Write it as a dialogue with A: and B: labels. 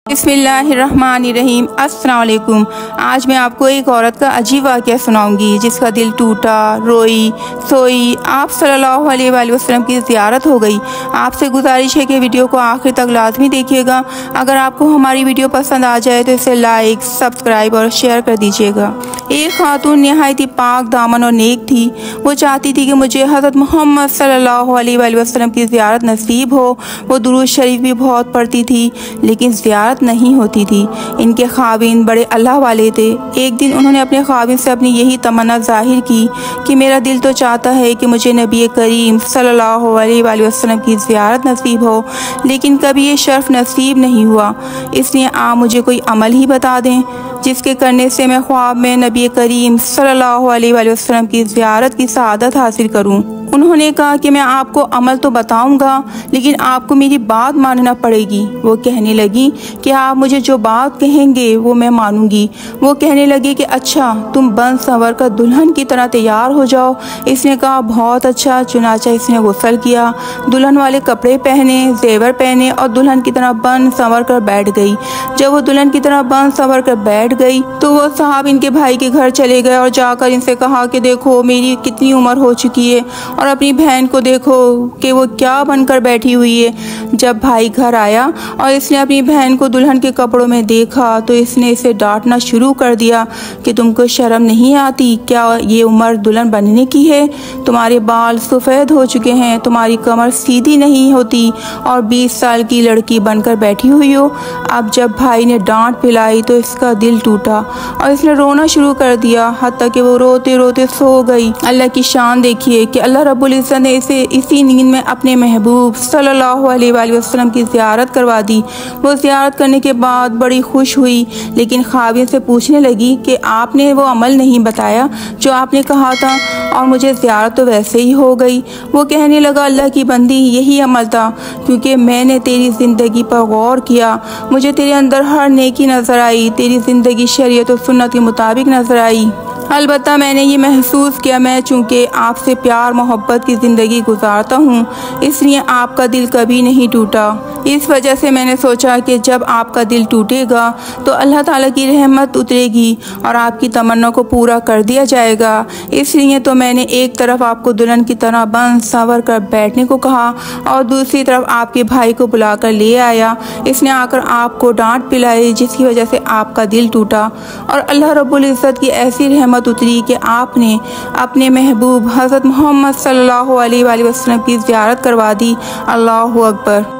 A: बिस्मिल्लाहिर्रहमानिर्रहीम। अस्सलाम वालेकुम। आज मैं आपको एक औरत का अजीब वाक़या सुनाऊंगी जिसका दिल टूटा, रोई, सोई। आप सल्लल्लाहु अलैहि वसल्लम की ज़ियारत हो गई। आपसे गुजारिश है कि वीडियो को आखिर तक लाजमी देखिएगा। अगर आपको हमारी वीडियो पसंद आ जाए तो इसे लाइक, सब्सक्राइब और शेयर कर दीजिएगा। एक खातून नहायत ही पाक दामन और नेक थी। वो चाहती थी कि मुझे हज़रत मोहम्मद सल्लल्लाहु अलैहि वसल्लम की ज़ियारत नसीब हो। वो दुरूद शरीफ भी बहुत पढ़ती थी लेकिन ज़ियारत नहीं होती थी। इनके ख़ाविन बड़े अल्लाह वाले थे। एक दिन उन्होंने अपने ख़ाविन से अपनी यही तमन्ना ज़ाहिर की कि मेरा दिल तो चाहता है कि मुझे नबी करीम सल्लल्लाहु अलैहि वसल्लम की ज़ियारत नसीब हो, लेकिन कभी ये शर्फ नसीब नहीं हुआ। इसलिए आप मुझे कोई अमल ही बता दें जिसके करने से मैं ख्वाब में नबी करीम सल्लल्लाहु अलैहि वसल्लम की ज़ियारत की सआदत हासिल करूं। उन्होंने कहा कि मैं आपको अमल तो बताऊंगा लेकिन आपको मेरी बात मानना पड़ेगी। वो कहने लगी कि आप मुझे जो बात कहेंगे वो मैं मानूंगी। वो कहने लगी कि अच्छा, तुम बन संवर कर दुल्हन की तरह तैयार हो जाओ। इसने कहा बहुत अच्छा। चुनाचा इसने गुस्ल किया, दुल्हन वाले कपड़े पहने, जेवर पहने और दुल्हन की तरह बन संवर कर बैठ गई। जब वो दुल्हन की तरह बन संवर कर बैठ गई तो वो साहब इनके भाई के घर चले गए और जाकर इनसे कहा कि देखो मेरी कितनी उम्र हो चुकी है और अपनी बहन को देखो कि वो क्या बनकर बैठी हुई है। जब भाई घर आया और इसने अपनी बहन को दुल्हन के कपड़ों में देखा तो इसने इसे डांटना शुरू कर दिया कि तुमको शर्म नहीं आती क्या? ये उम्र दुल्हन बनने की है। तुम्हारे बाल सफ़ेद हो चुके हैं, तुम्हारी कमर सीधी नहीं होती और 20 साल की लड़की बनकर बैठी हुई हो। अब जब भाई ने डांट पिलाई तो इसका दिल टूटा और इसने रोना शुरू कर दिया, हत्ता कि वो रोते रोते सो गई। अल्लाह की शान देखिए कि अल्लाह रब्बुल इज़्ज़त ने इसे इसी नींद में अपने महबूब सल्लल्लाहु अलैहि वसल्लम की ज़ियारत करवा दी। वो ज़ियारत करने के बाद बड़ी खुश हुई लेकिन ख़ाविन से पूछने लगी कि आपने वो अमल नहीं बताया जो आपने कहा था और मुझे ज़ियारत तो वैसे ही हो गई। वो कहने लगा अल्लाह की बंदी, यही अमल था क्योंकि मैंने तेरी ज़िंदगी पर गौर किया। मुझे तेरे अंदर हर नेकी नज़र आई, तेरी ज़िंदगी शरीयत और सुन्नत के मुताबिक नज़र आई। अलबत्ता मैंने ये महसूस किया मैं चूँकि आपसे प्यार मोहब्बत की ज़िंदगी गुजारता हूँ इसलिए आपका दिल कभी नहीं टूटा। इस वजह से मैंने सोचा कि जब आपका दिल टूटेगा तो अल्लाह ताला की रहमत उतरेगी और आपकी तमन्ना को पूरा कर दिया जाएगा। इसलिए तो मैंने एक तरफ आपको दुल्हन की तरह बन संवर कर बैठने को कहा और दूसरी तरफ आपके भाई को बुलाकर ले आया। इसने आकर आपको डांट पिलाई जिसकी वजह से आपका दिल टूटा और अल्लाह रब्बुल इज़्ज़त की ऐसी रहमत उतरी कि आपने अपने महबूब हज़रत मोहम्मद सल्लल्लाहु अलैहि वसल्लम की ज़ियारत करवा दी। अल्लाहु अकबर।